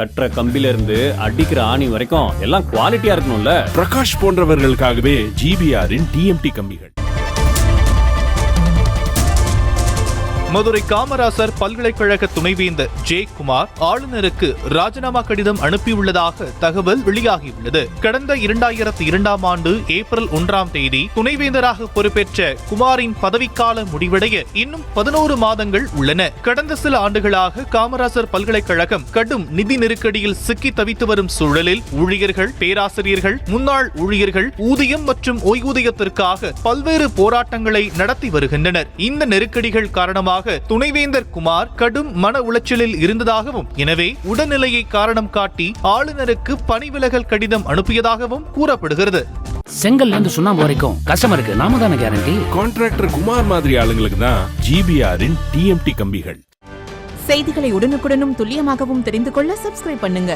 கட்டுற கம்பில இருந்து அடிக்கிற ஆணி வரைக்கும் எல்லாம் குவாலிட்டியா இருக்கணும்ல. பிரகாஷ் போன்றவர்களுக்காகவே ஜிபிஆரின் டிஎம்டி கம்பிகள். மதுரை காமராசர் பல்கலைக்கழக துணைவேந்தர் ஜெயக்குமார் ஆளுநருக்கு ராஜினாமா கடிதம் அனுப்பியுள்ளதாக தகவல் வெளியாகியுள்ளது. கடந்த 2002ஆம் ஆண்டு ஏப்ரல் 1ஆம் தேதி துணைவேந்தராக பொறுப்பேற்ற குமாரின் பதவிக்கால முடிவடைய இன்னும் 11 மாதங்கள் உள்ளன. கடந்த சில ஆண்டுகளாக காமராசர் பல்கலைக்கழகம் கடும் நிதி நெருக்கடியில் சிக்கி தவித்து வரும் சூழலில் ஊழியர்கள், பேராசிரியர்கள், முன்னாள் ஊழியர்கள் ஊதியம் மற்றும் ஓய்வூதியத்திற்காக பல்வேறு போராட்டங்களை நடத்தி வருகின்றனர். இந்த நெருக்கடிகள் காரணமாக துணைவேந்தர் குமார் கடும் மன உளைச்சலில் இருந்ததாகவும், எனவே உடல்நிலையை காரணம் காட்டி ஆளுநருக்கு பணி விலகல் கடிதம் அனுப்பியதாகவும் கூறப்படுகிறது. செங்கல்ல இருந்து சுண்ணாம்பு வரைக்கும் கஸ்டமருக்கு நாம தான கேரண்டி. கான்ட்ராக்டர் குமார் மாதிரி ஆளுங்களுக்கு தான் ஜிபிஆரின் டிஎம்டி கம்பிகள். செய்திகளை உடனுக்குடனும் துல்லியமாகவும் தெரிந்து கொள்ள சப்ஸ்கிரைப் பண்ணுங்க.